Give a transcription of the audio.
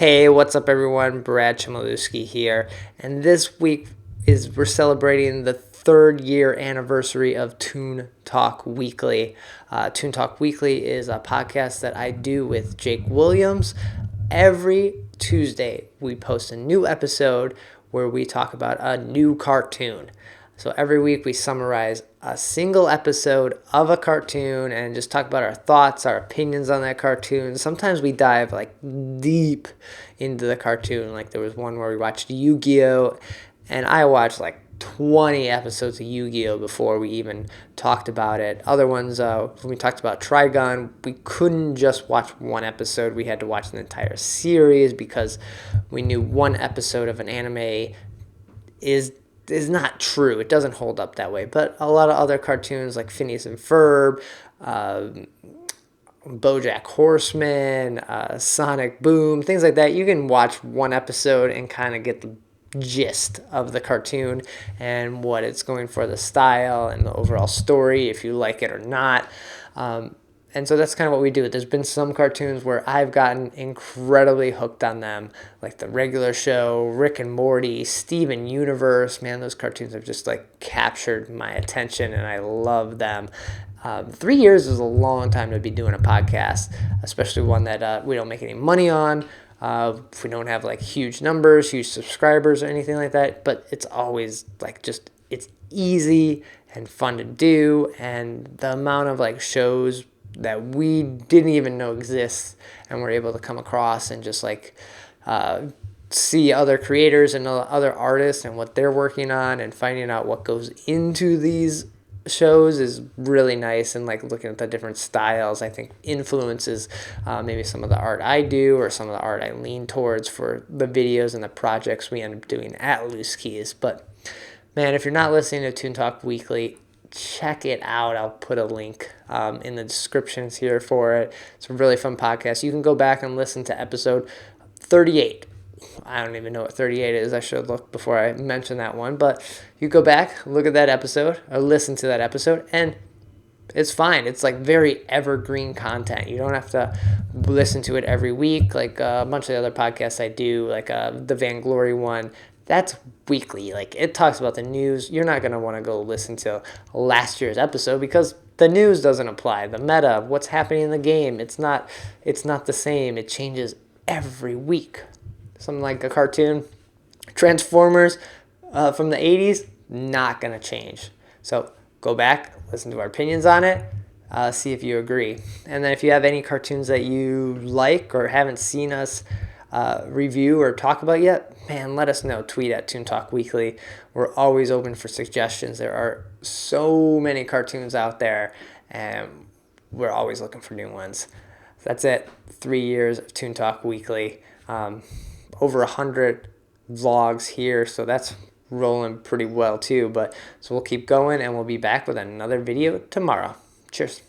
Hey, what's up everyone? Brad Chmielewski here. And this week we're celebrating the 3rd year anniversary of Toon Talk Weekly. Toon Talk Weekly is a podcast that I do with Jake Williams. Every Tuesday we post a new episode where we talk about a new cartoon. So every week we summarize a single episode of a cartoon and just talk about our thoughts, our opinions on that cartoon. Sometimes we dive like deep into the cartoon. Like there was one where we watched Yu-Gi-Oh! And I watched like 20 episodes of Yu-Gi-Oh! Before we even talked about it. Other ones, when we talked about Trigun, we couldn't just watch one episode. We had to watch an entire series because we knew one episode of an anime is not true. It doesn't hold up that way. But a lot of other cartoons like Phineas and Ferb, BoJack Horseman, Sonic Boom, things like that, you can watch one episode and kind of get the gist of the cartoon and what it's going for, the style and the overall story, if you like it or not. And so that's kind of what we do. There's been some cartoons where I've gotten incredibly hooked on them, like The Regular Show, Rick and Morty, Steven Universe. Man, those cartoons have just like captured my attention and I love them. 3 years is a long time to be doing a podcast, especially one that we don't make any money on. If we don't have like huge numbers, huge subscribers or anything like that, but it's always like it's easy and fun to do. And the amount of like shows that we didn't even know exists and we're able to come across and just like see other creators and other artists and what they're working on and finding out what goes into these shows is really nice. And like looking at the different styles, I think influences maybe some of the art I do or some of the art I lean towards for the videos and the projects we end up doing at Loose Keys. But man, if you're not listening to Toon Talk Weekly, check it out. I'll put a link in the descriptions here for it. It's a really fun podcast. You can go back and listen to episode 38. I don't even know what 38 is. I should look before I mention that one. But you go back, look at that episode, or listen to that episode, and it's fine. It's like very evergreen content. You don't have to listen to it every week like a bunch of the other podcasts I do, like the Vainglory one. That's weekly. Like it talks about the news. You're not going to want to go listen to last year's episode because the news doesn't apply. The meta, what's happening in the game, it's not the same. It changes every week. Something like a cartoon, Transformers from the 80s, not going to change. So go back, listen to our opinions on it, see if you agree. And then if you have any cartoons that you like or haven't seen us review or talk about yet, man, let us know. Tweet at Toon Talk Weekly. We're always open for suggestions. There are so many cartoons out there, and we're always looking for new ones. So that's it. 3 years of Toon Talk Weekly. Over 100 vlogs here, so that's rolling pretty well too. But so we'll keep going, and we'll be back with another video tomorrow. Cheers.